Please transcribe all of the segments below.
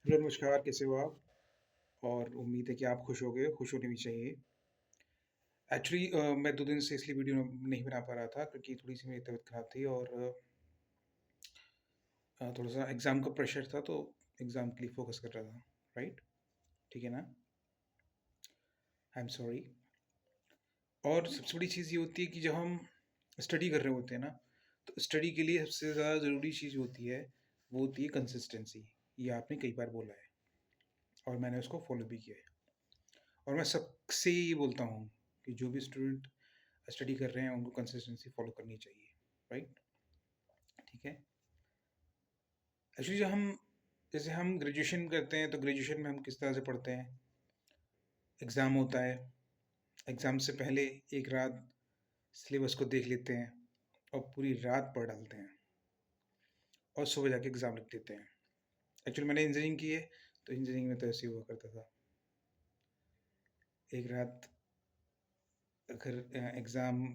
नमस्कार, कैसे हो आप? और उम्मीद है कि आप खुश होंगे, खुश होने भी चाहिए। एक्चुअली मैं 2 दिन से इसलिए वीडियो नहीं बना पा रहा था क्योंकि थोड़ी-सी मेरी तबीयत खराब थी और थोड़ा-सा एग्ज़ाम का प्रेशर था, तो एग्ज़ाम के लिए फ़ोकस कर रहा था, राइट? ठीक है ना? I am sorry. और सबसे बड़ी चीज़ ये होती है कि जब हम स्टडी कर रहे होते हैं ना, तो स्टडी के लिए सबसे ज़्यादा ज़रूरी चीज़ होती है, वो होती है कंसिस्टेंसी। ये आपने कई बार बोला है और मैंने उसको फ़ॉलो भी किया है। और मैं सबसे ये बोलता हूँ कि जो भी स्टूडेंट स्टडी कर रहे हैं उनको कंसिस्टेंसी फॉलो करनी चाहिए, राइट? ठीक है। एक्चुअली जैसे हम ग्रेजुएशन करते हैं तो ग्रेजुएशन में हम किस तरह से पढ़ते हैं। एग्ज़ाम होता है, एग्ज़ाम से पहले एक रात सिलेबस को देख लेते हैं और पूरी रात पढ़ डालते हैं और सुबह जाके एग्ज़ाम लिख देते हैं। एक्चुअली मैंने इंजीनियरिंग की है, तो इंजीनियरिंग में तो ऐसे ही हुआ करता था। एक रात अगर एग्ज़ाम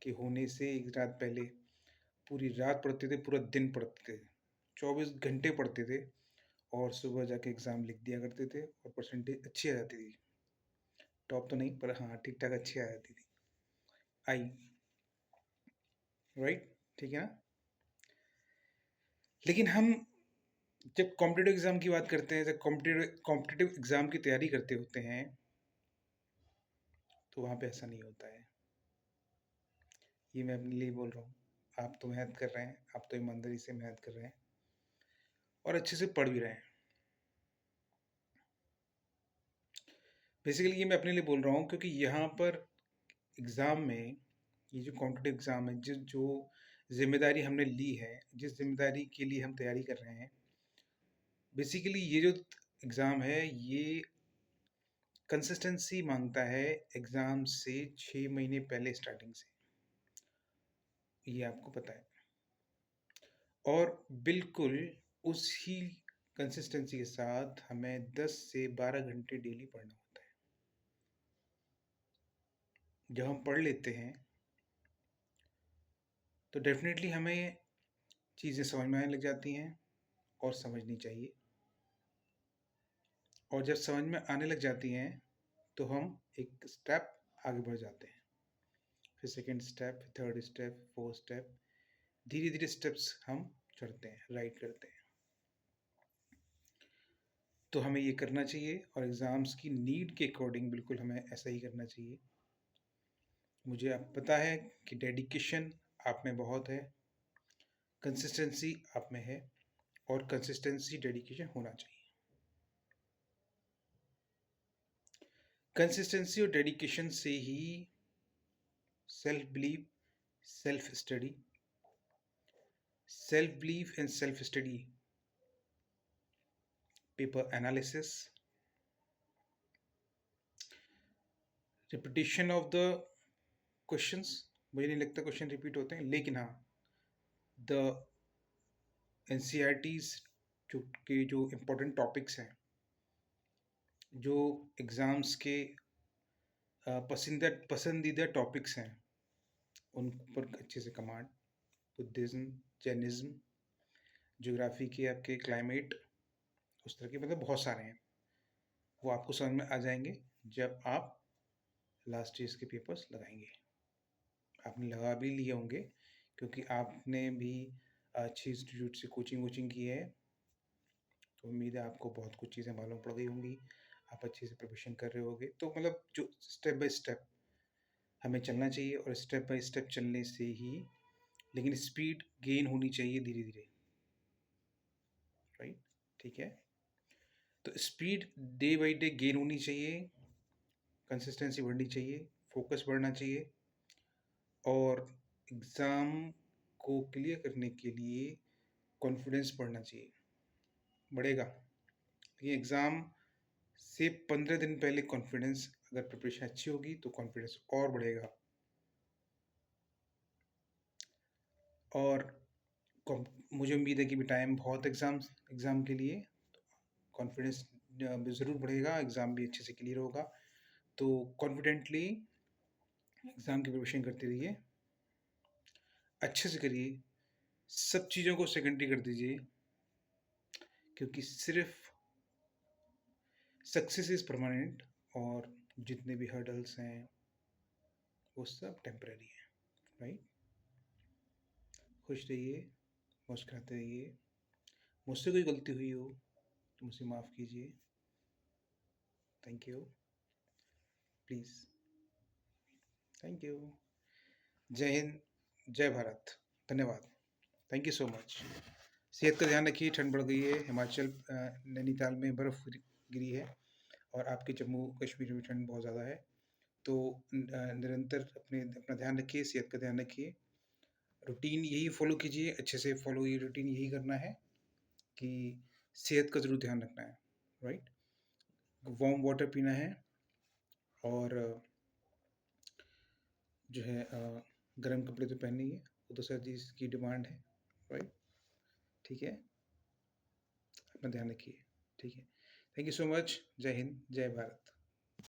के होने से एक रात पहले पूरी रात पढ़ते थे, पूरा दिन पढ़ते थे, 24 घंटे पढ़ते थे और सुबह जाके एग्ज़ाम लिख दिया करते थे और परसेंटेज अच्छी आ जाती थी। टॉप तो नहीं, पर हाँ, ठीक-ठाक अच्छी आ जाती थी। आई, राइट? ठीक है ना? लेकिन हम जब कॉम्पिटिटिव एग्ज़ाम की बात करते हैं, जब कॉम्पिटिटिव कॉम्पिटिटिव एग्ज़ाम की तैयारी करते होते हैं, तो वहाँ पे ऐसा नहीं होता है। ये मैं अपने लिए बोल रहा हूँ। आप तो मेहनत कर रहे हैं, आप तो ईमानदारी से मेहनत कर रहे हैं और अच्छे से पढ़ भी रहे हैं। बेसिकली ये मैं अपने लिए बोल रहा हूँ क्योंकि यहाँ पर एग्ज़ाम में, ये जो कॉम्पिटिटिव एग्ज़ाम है, जिस जो ज़िम्मेदारी हमने ली है, जिस ज़िम्मेदारी के लिए हम तैयारी कर रहे हैं, बेसिकली ये जो एग्ज़ाम है, ये कंसिस्टेंसी माँगता है एग्ज़ाम से 6 महीने पहले स्टार्टिंग से, ये आपको पता है। और बिल्कुल उसी कंसिस्टेंसी के साथ हमें 10 से 12 घंटे डेली पढ़ना होता है। जब हम पढ़ लेते हैं, तो डेफ़िनेटली हमें चीज़ें समझ में आने लग जाती हैं और समझनी चाहिए। और जब समझ में आने लग जाती हैं, तो हम एक स्टेप आगे बढ़ जाते हैं। फिर second step, third step, fourth step, धीरे-धीरे स्टेप्स हम चढ़ते हैं, राइट करते हैं। तो हमें ये करना चाहिए और एग्ज़ाम्स की नीड के अकॉर्डिंग बिल्कुल हमें ऐसा ही करना चाहिए। मुझे अब पता है कि डेडिकेशन आप में बहुत है, कंसिस्टेंसी आप में है और कंसिस्टेंसी, डेडिकेशन होना चाहिए। कंसिस्टेंसी और डेडिकेशन से ही self believe, self study, self believe and self study, paper analysis, repetition of the questions, मुझे नहीं लगता क्वेश्चन रिपीट होते हैं, लेकिन हाँ, द एनसीईआरटीज जो इम्पोर्टेंट टॉपिक्स हैं, जो एग्ज़ाम्स के पसंदीदा टॉपिक्स हैं, उन पर अच्छे से कमांड, बुद्धिज़्म, जैनिज़्म, ज्योग्राफी के आपके क्लाइमेट, उस तरह के मतलब बहुत सारे हैं। वो आपको समझ में आ जाएँगे जब आप लास्ट ईयर्स के पेपर्स लगाएँगे। आपने लगा भी लिए होंगे क्योंकि आपने भी अच्छे इंस्टीट्यूट से कोचिंग-वोचिंग की है, तो उम्मीद है आपको बहुत कुछ चीज़ें मालूम पड़ गई होंगी। आप अच्छे से प्रिपरेशन कर रहे होंगे। तो मतलब जो स्टेप बाय स्टेप हमें चलना चाहिए और स्टेप बाय स्टेप चलने से ही, लेकिन स्पीड गेन होनी चाहिए धीरे-धीरे, राइट? ठीक है? तो speed day by day gain होनी चाहिए, कंसिस्टेंसी बढ़नी चाहिए, फोकस बढ़ना चाहिए और एग्ज़ाम को क्लियर करने के लिए कॉन्फिडेंस बढ़ना चाहिए, बढ़ेगा। ये एग्ज़ाम से 15 दिन पहले कॉन्फिडेंस, अगर प्रिपरेशन अच्छी होगी तो कॉन्फिडेंस और बढ़ेगा और मुझे उम्मीद है कि भी टाइम बहुत एग्ज़ाम के लिए, कॉन्फिडेंस भी ज़रूर बढ़ेगा, एग्ज़ाम भी अच्छे से क्लियर होगा। तो कॉन्फिडेंटली एग्ज़ाम की प्रिपरेशन करते रहिए, अच्छे से करिए, सब चीज़ों को सेकेंडरी कर दीजिए क्योंकि सिर्फ सक्सेस इज़ परमानेंट, और जितने भी हर्डल्स हैं वो सब टेम्परेरी हैं, राइट? खुश रहिए, मुस्कुराते रहिए। मुझसे कोई गलती हुई हो तो मुझे माफ़ कीजिए। Thank you. Please. Thank you. जय हिंद, जय भारत। धन्यवाद। Thank you so much. सेहत का ध्यान रखिए। ठंड बढ़ गई है, हिमाचल नैनीताल में बर्फ़ गिरी है, और आपके जम्मू कश्मीर में ठंड बहुत ज़्यादा है। तो निरंतर अपना ध्यान रखिए, सेहत का ध्यान रखिए। रूटीन यही फॉलो कीजिए, अच्छे से फॉलो, ये रूटीन यही करना है कि सेहत का ज़रूर ध्यान रखना है, राइट? वार्म वाटर पीना है, और जो है गर्म कपड़े तो पहने ही है, वो तो सर्दी की डिमांड है, राइट? ठीक है, अपना ध्यान रखिए। ठीक है, थैंक यू सो मच। जय हिंद, जय भारत।